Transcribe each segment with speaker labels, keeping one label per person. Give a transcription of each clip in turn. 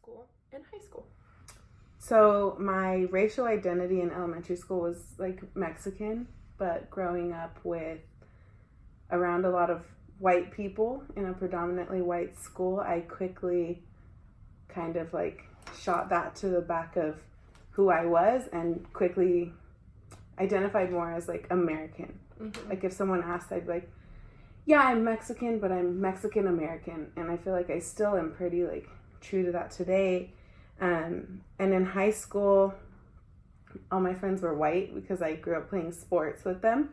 Speaker 1: school and high school?
Speaker 2: So my racial identity in elementary school was like Mexican, but growing up with around a lot of white people in a predominantly white school, I quickly kind of like shot that to the back of who I was and quickly identified more as like American. Mm-hmm. Like if someone asked, I'd be like, yeah, I'm Mexican, but I'm Mexican American. And I feel like I still am pretty like true to that today. And in high school, all my friends were white because I grew up playing sports with them.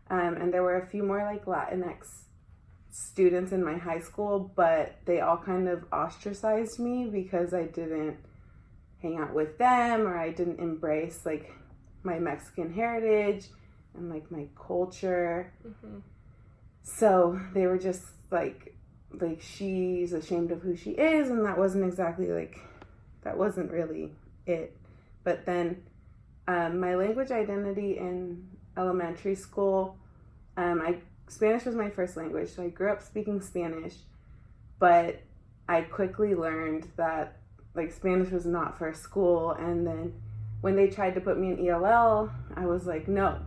Speaker 2: And there were a few more like Latinx students in my high school, but they all kind of ostracized me because I didn't hang out with them or I didn't embrace like my Mexican heritage and like my culture. Mm-hmm. So they were just like she's ashamed of who she is, and that wasn't really it. But then my language identity in elementary school, Spanish was my first language, so I grew up speaking Spanish, but I quickly learned that like Spanish was not for school. And then when they tried to put me in ELL, I was like, no,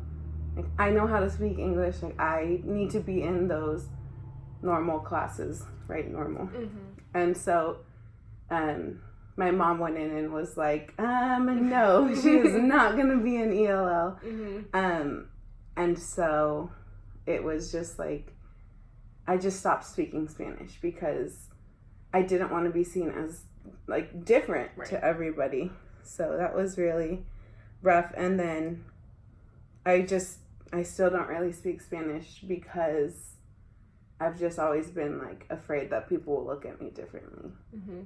Speaker 2: like, I know how to speak English. Like I need to be in those normal classes, right? Normal. Mm-hmm. And so my mom went in and was like, no, she is not going to be in ELL. Mm-hmm. And so it was just like, I just stopped speaking Spanish because I didn't want to be seen as like different to everybody. So that was really rough. And then I still don't really speak Spanish because I've just always been like afraid that people will look at me differently. Mm-hmm.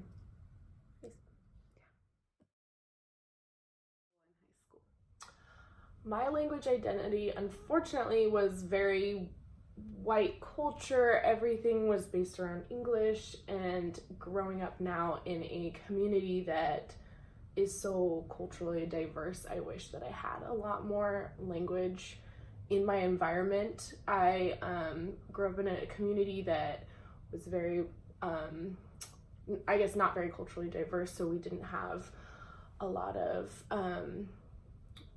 Speaker 1: My language identity, unfortunately, was very white culture. Everything was based around English, and growing up now in a community that is so culturally diverse, I wish that I had a lot more language in my environment. I grew up in a community that was very, I guess not very culturally diverse, so we didn't have a lot of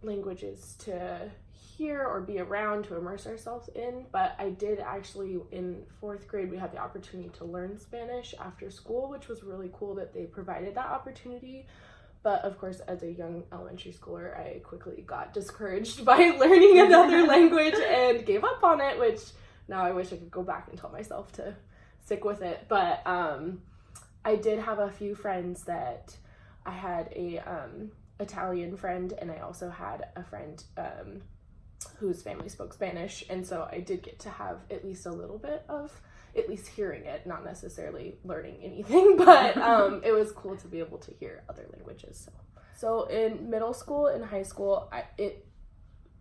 Speaker 1: languages to hear or be around to immerse ourselves in. But I did actually, in 4th grade, we had the opportunity to learn Spanish after school, which was really cool that they provided that opportunity. But of course, as a young elementary schooler, I quickly got discouraged by learning another language and gave up on it, which now I wish I could go back and tell myself to stick with it. But I did have a few friends that I had a Italian friend, and I also had a friend whose family spoke Spanish, and so I did get to have at least a little bit of at least hearing it, not necessarily learning anything, but it was cool to be able to hear other languages. So in middle school and high school, it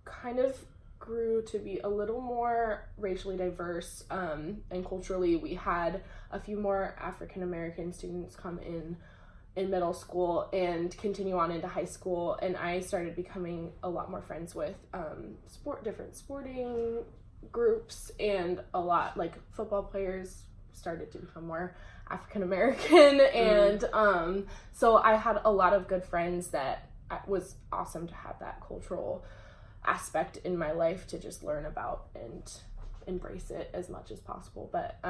Speaker 1: kind of grew to be a little more racially diverse, and culturally. We had a few more African American students come in middle school and continue on into high school, and I started becoming a lot more friends with different sporting groups, and a lot like football players started to become more African American, and so I had a lot of good friends that it was awesome to have that cultural aspect in my life to just learn about and embrace it as much as possible. But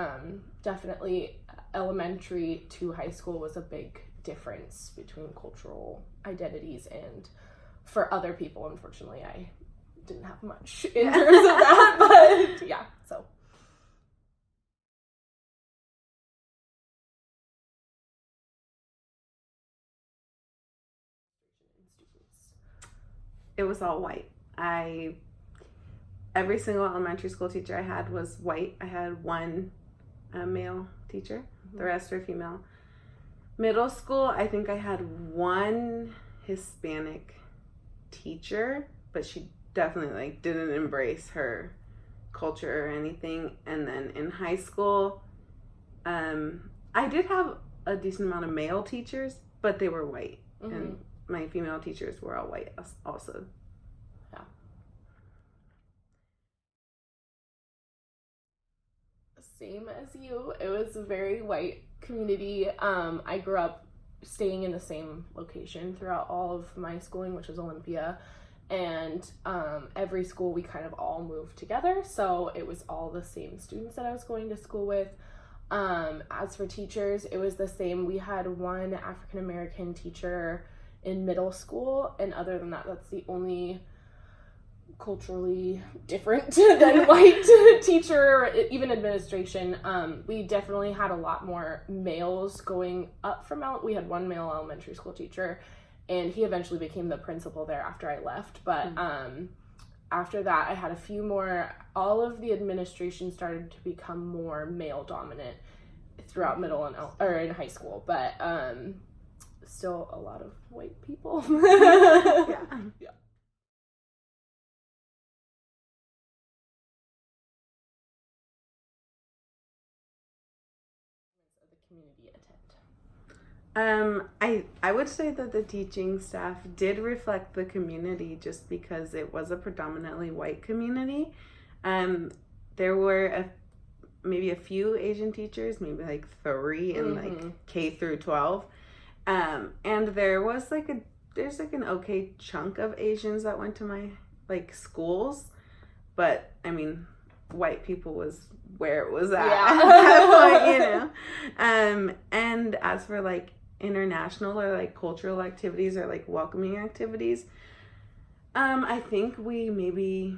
Speaker 1: definitely elementary to high school was a big difference between cultural identities, and for other people, unfortunately, I didn't have much in terms of that, but yeah, so.
Speaker 2: It was all white. Every single elementary school teacher I had was white. I had one male teacher, the rest were female. Middle school, I think I had one Hispanic teacher, but she definitely like didn't embrace her culture or anything. And then in high school, I did have a decent amount of male teachers, but they were white. Mm-hmm. And my female teachers were all white also. Yeah.
Speaker 1: Same as you. It was a very white community. I grew up staying in the same location throughout all of my schooling, which was Olympia. And every school we kind of all moved together, so it was all the same students that I was going to school with. As for teachers, it was the same. We had one African American teacher in middle school, and other than that, that's the only culturally different than white teacher, even administration. We definitely had a lot more males going up from we had one male elementary school teacher, and he eventually became the principal there after I left. But after that, I had a few more. All of the administration started to become more male dominant throughout middle and in high school, but still a lot of white people.
Speaker 2: Yeah.
Speaker 1: Yeah. The community EDTEP.
Speaker 2: I would say that the teaching staff did reflect the community just because it was a predominantly white community. There were maybe a few Asian teachers, maybe like 3 in like K through 12. And there's like an okay chunk of Asians that went to my like schools, but I mean, white people was where it was at that point, you know. And as for like international or like cultural activities or like welcoming activities, I think we maybe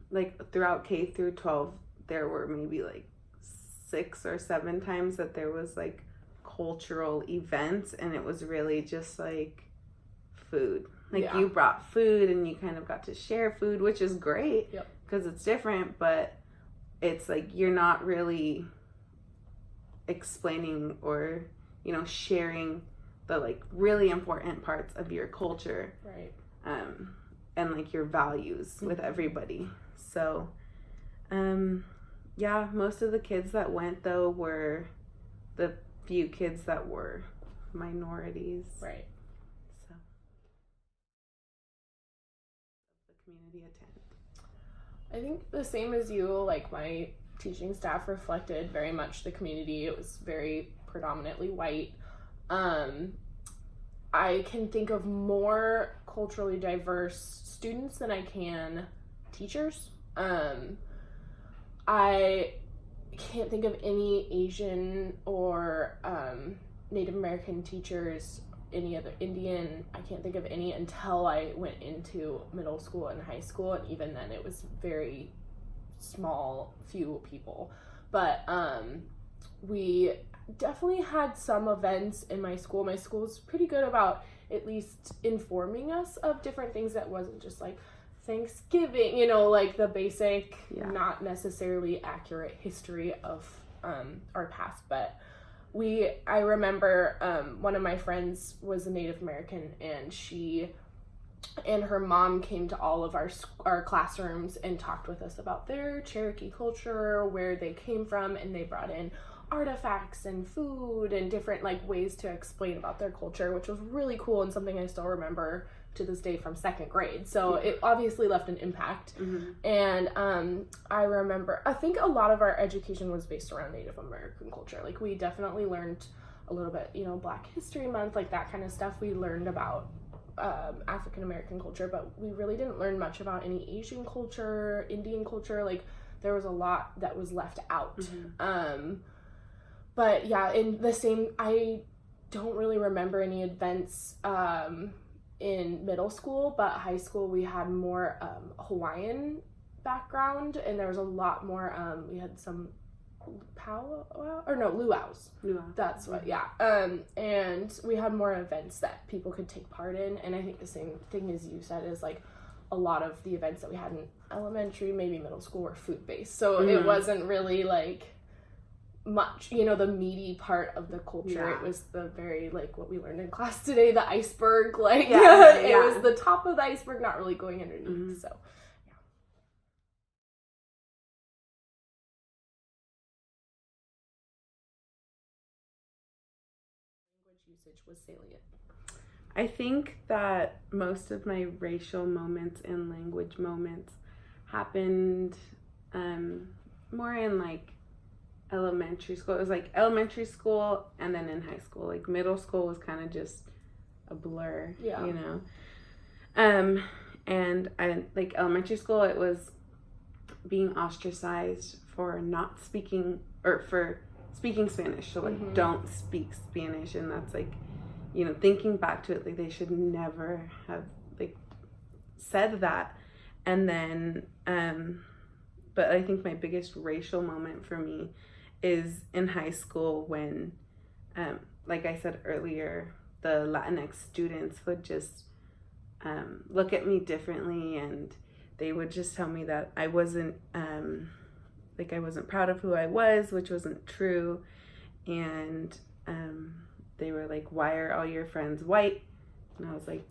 Speaker 2: like throughout K through 12 there were maybe like 6 or 7 times that there was like cultural events, and it was really just like food. Like you brought food and you kind of got to share food, which is great because it's different, but it's like you're not really explaining or, you know, sharing the like really important parts of your culture,
Speaker 1: right?
Speaker 2: And like your values with everybody. So yeah, most of the kids that went though were the few kids that were minorities,
Speaker 1: right?
Speaker 2: So the community attend.
Speaker 1: I think the same as you, like my teaching staff reflected very much the community. It was very predominantly white. I can think of more culturally diverse students than I can teachers. I can't think of any Asian or Native American teachers, any other Indian. I can't think of any until I went into middle school and high school, and even then it was very small, few people. But we definitely had some events in my school. My school was pretty good about at least informing us of different things that wasn't just like Thanksgiving, you know, like the basic, not necessarily accurate history of our past. But I remember one of my friends was a Native American, and she and her mom came to all of our classrooms and talked with us about their Cherokee culture, where they came from, and they brought in artifacts and food and different like ways to explain about their culture, which was really cool and something I still remember to this day from 2nd grade. So it obviously left an impact. And I remember, I think a lot of our education was based around Native American culture. Like we definitely learned a little bit, you know, Black History Month, like that kind of stuff. We learned about African American culture, but we really didn't learn much about any Asian culture, Indian culture. Like there was a lot that was left out. But yeah, in the same, I don't really remember any events in middle school, but high school we had more Hawaiian background, and there was a lot more, we had some luau's. That's what, and we had more events that people could take part in, and I think the same thing as you said is like a lot of the events that we had in elementary, maybe middle school, were food-based, so it wasn't really like much, you know, the meaty part of the culture. It was the very like what we learned in class today, the iceberg, like it was the top of the iceberg, not really going underneath. So language usage was salient.
Speaker 2: I think that most of my racial moments and language moments happened more in like elementary school. It was like elementary school and then in high school. Like middle school was kind of just a blur, you know. And I like elementary school, it was being ostracized for not speaking or for speaking Spanish. So like don't speak Spanish, and that's like, you know, thinking back to it, like they should never have like said that. And then but I think my biggest racial moment for me is in high school when like I said earlier, the Latinx students would just look at me differently, and they would just tell me that I wasn't like I wasn't proud of who I was, which wasn't true. And they were like, why are all your friends white? And I was like,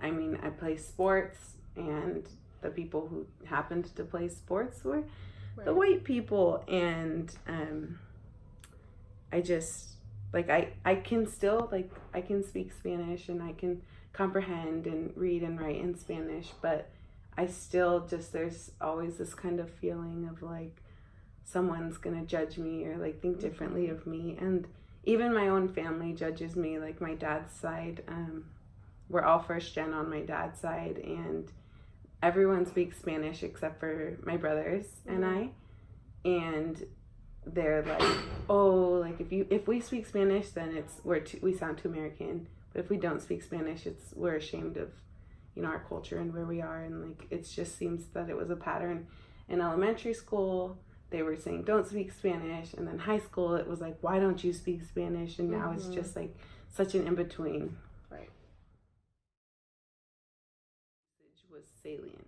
Speaker 2: I play sports, and the people who happened to play sports were the white people. And I just like I can still like I can speak Spanish and I can comprehend and read and write in Spanish, but I still just, there's always this kind of feeling of like someone's gonna judge me or like think differently of me. And even my own family judges me. Like my dad's side, we're all first gen on my dad's side, and everyone speaks Spanish except for my brothers and I. And they're like, oh, like if we speak Spanish, then we sound too American. But if we don't speak Spanish, we're ashamed of, you know, our culture and where we are. And like it just seems that it was a pattern. In elementary school, they were saying don't speak Spanish, and then high school it was like, why don't you speak Spanish? And now it's just like such an in-between.
Speaker 1: Right.
Speaker 2: It was salient.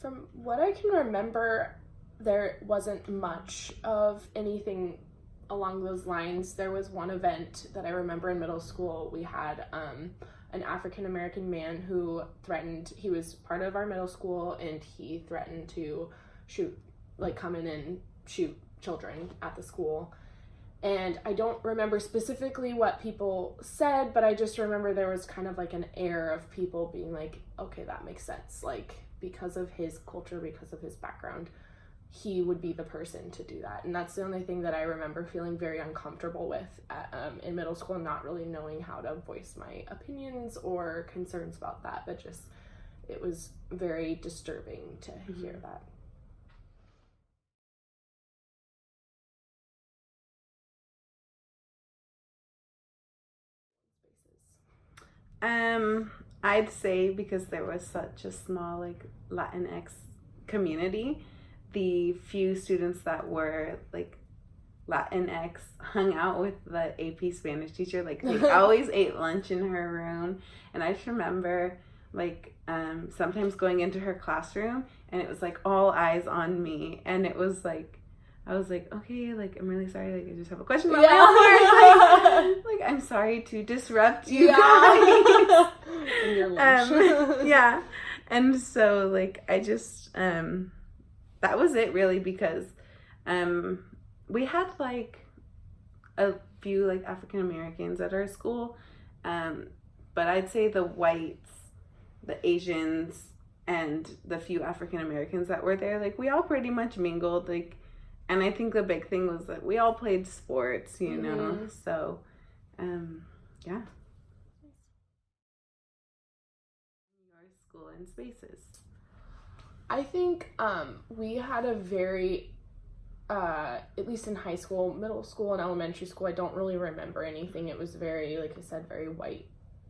Speaker 1: From what I can remember, there wasn't much of anything along those lines. There was one event that I remember in middle school. We had an African American man who threatened, he was part of our middle school, and he threatened to come in and shoot children at the school. And I don't remember specifically what people said, but I just remember there was kind of like an air of people being like, okay, that makes sense. Like, because of his culture, because of his background, he would be the person to do that. And that's the only thing that I remember feeling very uncomfortable with in middle school, not really knowing how to voice my opinions or concerns about that, but just, it was very disturbing to hear that.
Speaker 2: I'd say because there was such a small like Latinx community, the few students that were like Latinx hung out with the AP Spanish teacher. Like they always ate lunch in her room, and I just remember like sometimes going into her classroom and it was like all eyes on me, and it was like I was like, okay, like I'm really sorry, like I just have a question about my homework. Like I'm sorry to disrupt you guys.
Speaker 1: In your lunch.
Speaker 2: Yeah. And so like I just that was it really, because we had like a few like African Americans at our school, but I'd say the whites, the Asians, and the few African Americans that were there, like we all pretty much mingled, like. And I think the big thing was that we all played sports, you know, so, yeah. Your school and spaces.
Speaker 1: I think we had a very, at least in high school, middle school, and elementary school, I don't really remember anything. It was very, like I said, very white.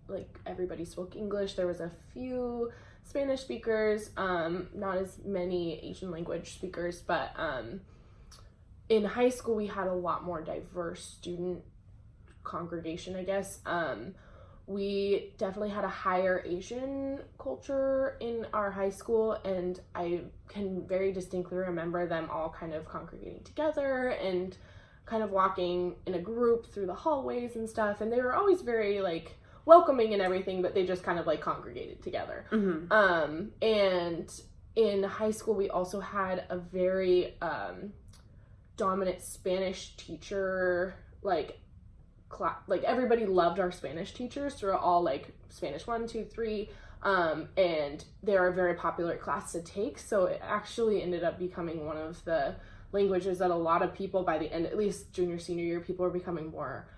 Speaker 1: Like everybody spoke English. There was a few Spanish speakers, not as many Asian language speakers, but in high school, we had a lot more diverse student congregation, I guess. We definitely had a higher Asian culture in our high school, and I can very distinctly remember them all kind of congregating together and kind of walking in a group through the hallways and stuff, and they were always very, like, welcoming and everything, but they just kind of, like, congregated together. And in high school, we also had a very dominant Spanish teacher, like everybody loved our Spanish teachers. They're all like Spanish 1, 2, 3, and they're a very popular class to take, so it actually ended up becoming one of the languages that a lot of people by the end, at least junior, senior year, people were becoming more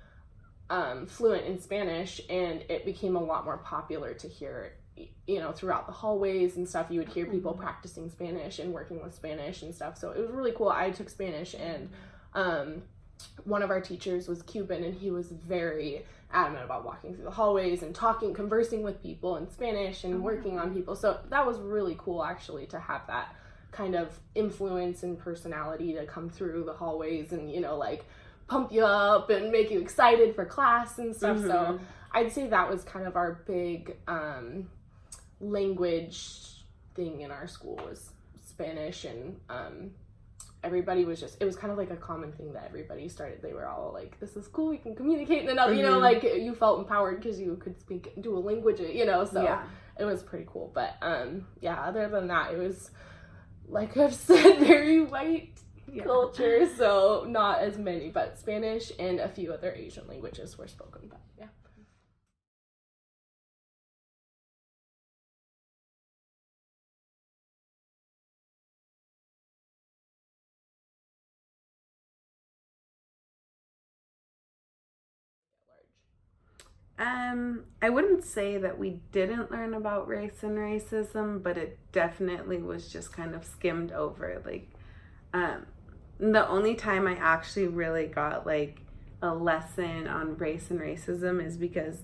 Speaker 1: fluent in Spanish, and it became a lot more popular to hear, you know, throughout the hallways and stuff. You would hear people practicing Spanish and working with Spanish and stuff. So it was really cool. I took Spanish, and one of our teachers was Cuban, and he was very adamant about walking through the hallways and conversing with people in Spanish and working on people. So that was really cool, actually, to have that kind of influence and personality to come through the hallways and, you know, like pump you up and make you excited for class and stuff. So I'd say that was kind of our big language thing in our school, was Spanish. And everybody was just, it was kind of like a common thing that everybody started. They were all like, this is cool, we can communicate. And then, you know, like you felt empowered because you could speak dual language, you know, so it was pretty cool. But yeah, other than that, it was, like I've said, very white culture, so not as many, but Spanish and a few other Asian languages were spoken. But yeah.
Speaker 2: I wouldn't say that we didn't learn about race and racism, but it definitely was just kind of skimmed over. Like, the only time I actually really got like a lesson on race and racism is because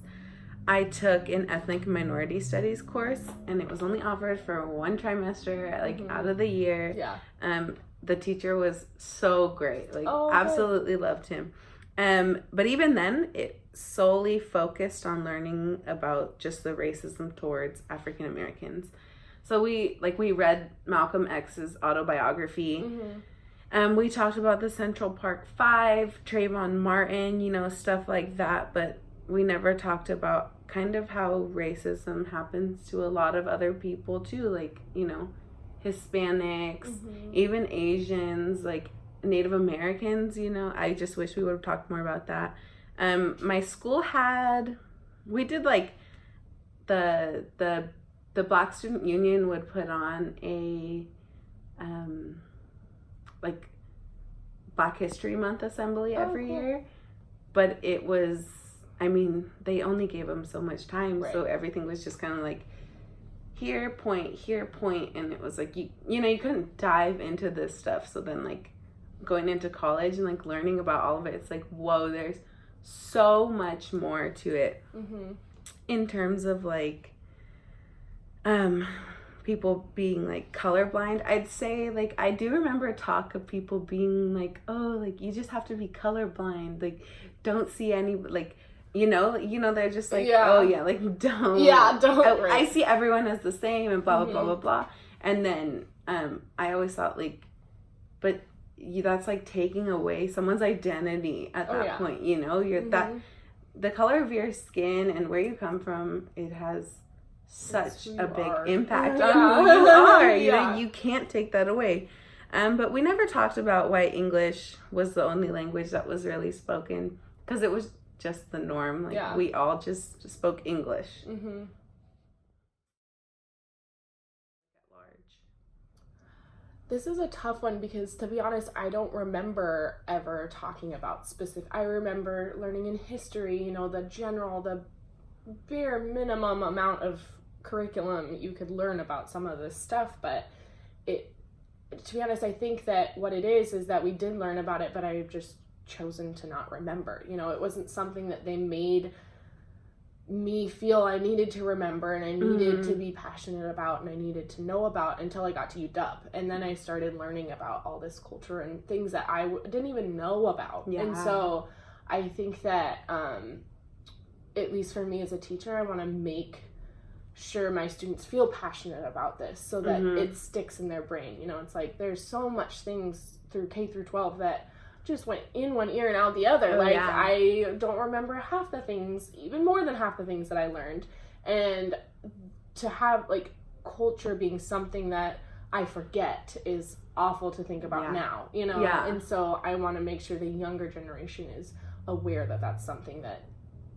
Speaker 2: I took an ethnic minority studies course, and it was only offered for one trimester, like out of the year.
Speaker 1: Yeah.
Speaker 2: The teacher was so great, like absolutely loved him. But even then, it solely focused on learning about just the racism towards African Americans. So we read Malcolm X's autobiography. We talked about the Central Park Five, Trayvon Martin, you know, stuff like that. But we never talked about kind of how racism happens to a lot of other people too, like, you know, Hispanics, even Asians, like Native Americans, you know. I just wish we would have talked more about that. My school we did like the Black Student Union would put on a like Black History Month assembly every year, but it was, I mean, they only gave them so much time, so everything was just kind of like here point, and it was like you know, you couldn't dive into this stuff. So then like going into college and like learning about all of it, it's like, whoa, there's so much more to it in terms of like people being like colorblind. I'd say like I do remember talk of people being like, oh, like you just have to be colorblind, like don't see any, like, you know, they're just like, oh yeah, like don't I see everyone as the same and blah blah blah blah blah. And then I always thought like, but that's like taking away someone's identity at that point, you know. You're that the color of your skin and where you come from, it has such a big impact on who you are. You know, you can't take that away. But we never talked about why English was the only language that was really spoken, because it was just the norm. Like we all just spoke English.
Speaker 1: This is a tough one because, to be honest, I don't remember ever talking about specific. I remember learning in history, you know, the bare minimum amount of curriculum you could learn about some of this stuff. But to be honest, I think that what it is that we did learn about it, but I've just chosen to not remember. You know, it wasn't something that they made me feel I needed to remember and I needed to be passionate about and I needed to know about until I got to UW. And then I started learning about all this culture and things that I didn't even know about. And so I think that at least for me as a teacher, I want to make sure my students feel passionate about this so that it sticks in their brain. You know, it's like there's so much things through K through 12 that just went in one ear and out the other. I don't remember half the things, even more than half the things that I learned. And to have like culture being something that I forget is awful to think about now, you know? And so I want to make sure the younger generation is aware that that's something that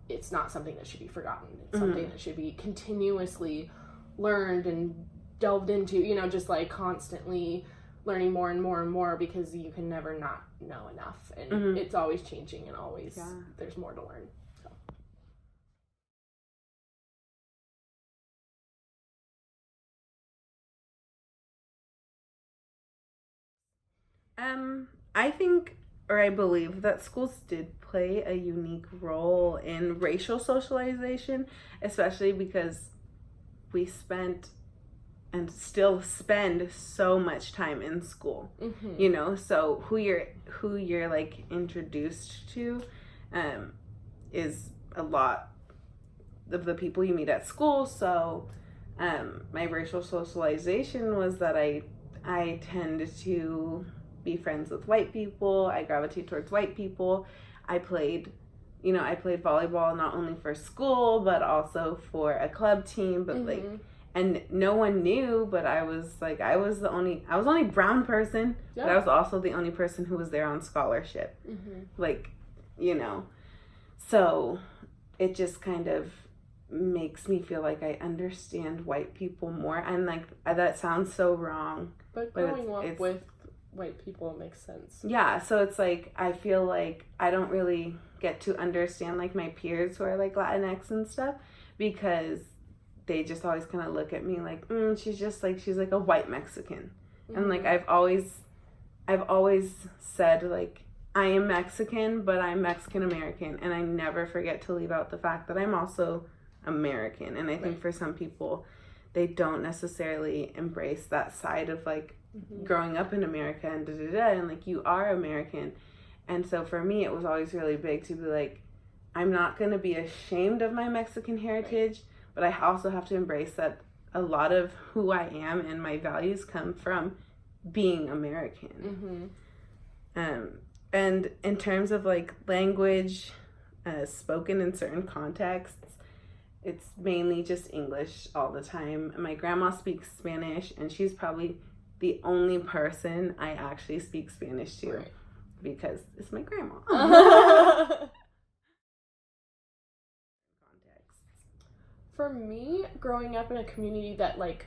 Speaker 1: it's not something that should be forgotten. It's something that should be continuously learned and delved into, you know, just like constantly learning more and more and more, because you can never not know enough, and it's always changing, and always there's more to learn. So.
Speaker 2: I think, or I believe, that schools did play a unique role in racial socialization, especially because we spent and still spend so much time in school. You know, so who you're like introduced to is a lot of the people you meet at school. So my racial socialization was that I tend to be friends with white people. I gravitate towards white people. I played volleyball not only for school but also for a club team. But like, and no one knew, but I was the only brown person, but I was also the only person who was there on scholarship. Like, you know, so it just kind of makes me feel like I understand white people more. And like, that sounds so wrong,
Speaker 1: but growing up with white people makes sense.
Speaker 2: Yeah, so it's like, I feel like I don't really get to understand like my peers who are like Latinx and stuff, because they just always kind of look at me like, she's like a white Mexican. And like, I've always said like, I am Mexican, but I'm Mexican American, and I never forget to leave out the fact that I'm also American. And I think for some people, they don't necessarily embrace that side of like growing up in America and and like, you are American. And so for me, it was always really big to be like, I'm not going to be ashamed of my Mexican heritage, but I also have to embrace that a lot of who I am and my values come from being American. And in terms of like language spoken in certain contexts, it's mainly just English all the time. My grandma speaks Spanish, and she's probably the only person I actually speak Spanish to, because it's my grandma.
Speaker 1: For me, growing up in a community that, like,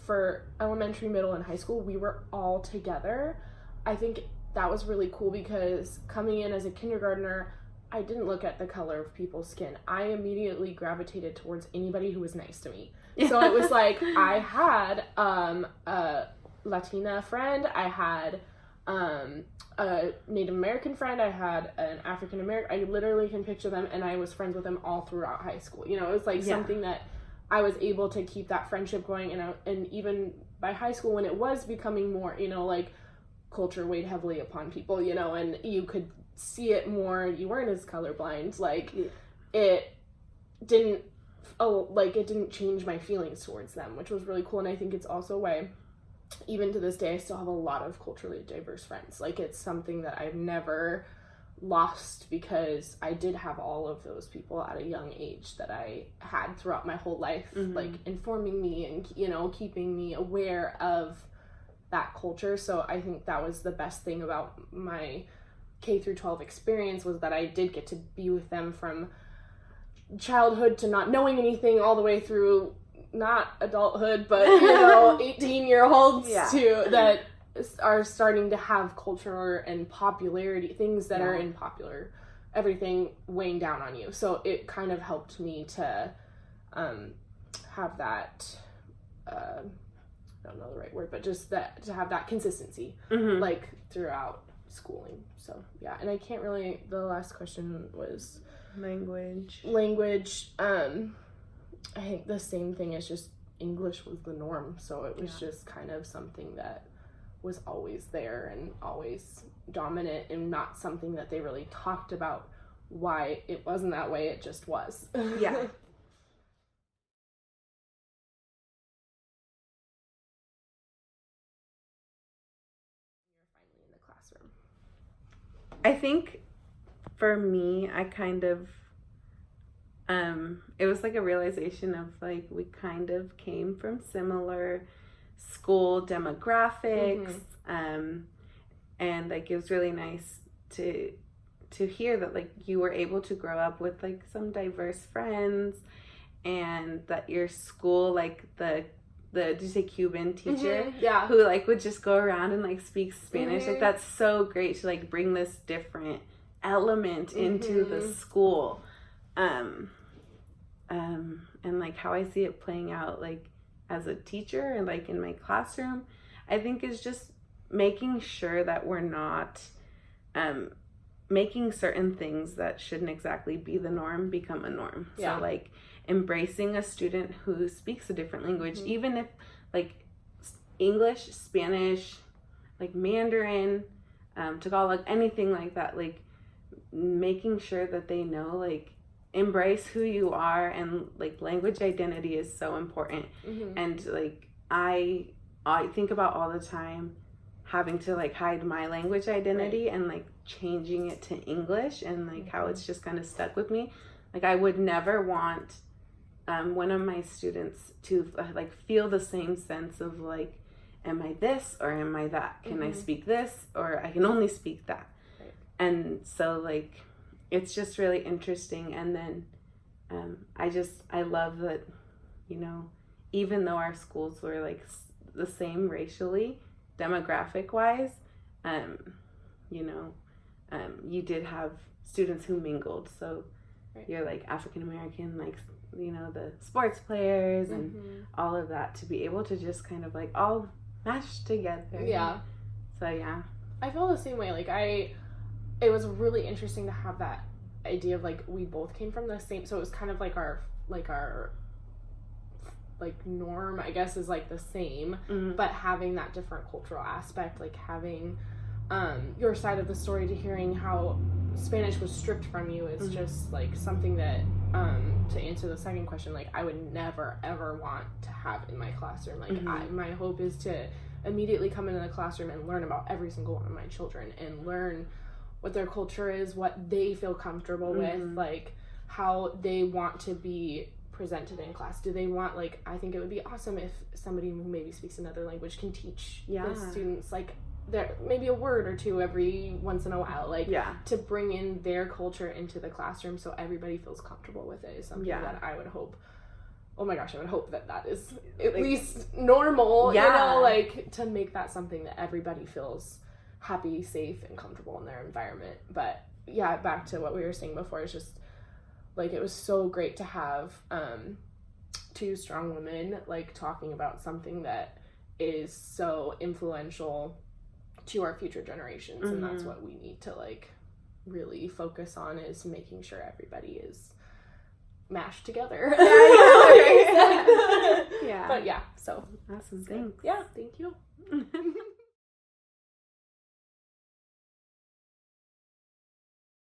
Speaker 1: for elementary, middle, and high school, we were all together, I think that was really cool, because coming in as a kindergartner, I didn't look at the color of people's skin. I immediately gravitated towards anybody who was nice to me. So it was like, I had a Latina friend, I had a Native American friend, I had an African American. I literally can picture them, and I was friends with them all throughout high school. You know, it was like something that I was able to keep that friendship going, and even by high school, when it was becoming more, you know, like, culture weighed heavily upon people, you know, and you could see it more, you weren't as colorblind, like, it didn't change my feelings towards them, which was really cool. And I think it's also why, even to this day, I still have a lot of culturally diverse friends. Like, it's something that I've never lost, because I did have all of those people at a young age that I had throughout my whole life, like, informing me and, you know, keeping me aware of that culture. So I think that was the best thing about my K through 12 experience, was that I did get to be with them from childhood to not knowing anything, all the way through not adulthood, but, you know, 18-year-olds to that are starting to have culture and popularity, things that are in popular, everything weighing down on you. So it kind of helped me to have that, I don't know the right word, but just that, to have that consistency, like, throughout schooling. So yeah. And I can't really, the last question was language. I think the same thing, is just English was the norm, so it was just kind of something that was always there and always dominant, and not something that they really talked about why it wasn't that way. It just was.
Speaker 2: Yeah. I think for me, I kind of, it was like a realization of like, we kind of came from similar school demographics, and like, it was really nice to hear that like, you were able to grow up with like some diverse friends, and that your school, like, the did you say Cuban teacher?
Speaker 1: Mm-hmm. Yeah.
Speaker 2: Who, like, would just go around and, like, speak Spanish.
Speaker 1: Mm-hmm.
Speaker 2: Like, that's so great to, like, bring this different element into the school. And, like, how I see it playing out, like, as a teacher and, like, in my classroom, I think is just making sure that we're not making certain things that shouldn't exactly be the norm become a norm.
Speaker 1: Yeah.
Speaker 2: So, like, embracing a student who speaks a different language, even if, like, English, Spanish, like, Mandarin, Tagalog, anything like that, like, making sure that they know, like, embrace who you are, and, like, language identity is so important. And, like, I think about all the time having to, like, hide my language identity and, like, changing it to English, and, like, how it's just kind of stuck with me. Like, I would never want one of my students to, like, feel the same sense of, like, am I this or am I that? Can I speak this or I can only speak that? Right. And so, like, it's just really interesting. And then I love that, you know, even though our schools were, like, the same racially, demographic wise, you know, you did have students who mingled. So you're, like, African American, like, you know, the sports players and all of that, to be able to just kind of, like, all mash together.
Speaker 1: Yeah.
Speaker 2: So yeah,
Speaker 1: I feel the same way. Like, it was really interesting to have that idea of, like, we both came from the same, so it was kind of like our like norm, I guess, is, like, the same, but having that different cultural aspect, like having your side of the story, to hearing how Spanish was stripped from you is just, like, something that to answer the second question, like, I would never ever want to have in my classroom. Like, my hope is to immediately come into the classroom and learn about every single one of my children and learn what their culture is, what they feel comfortable with, like, how they want to be presented in class. Do they want, like, I think it would be awesome if somebody who maybe speaks another language can teach the students, like, there maybe a word or two every once in a while, like, to bring in their culture into the classroom so everybody feels comfortable with it is something that I would hope. Oh my gosh, I would hope that is at least normal, you know, like, to make that something that everybody feels happy, safe, and comfortable in their environment. But yeah, back to what we were saying before, it's just, like, it was so great to have two strong women, like, talking about something that is so influential to our future generations, and that's what we need to, like, really focus on, is making sure everybody is mashed together.
Speaker 2: Yeah.
Speaker 1: But yeah, so
Speaker 2: awesome. Thanks.
Speaker 1: Yeah, thank you.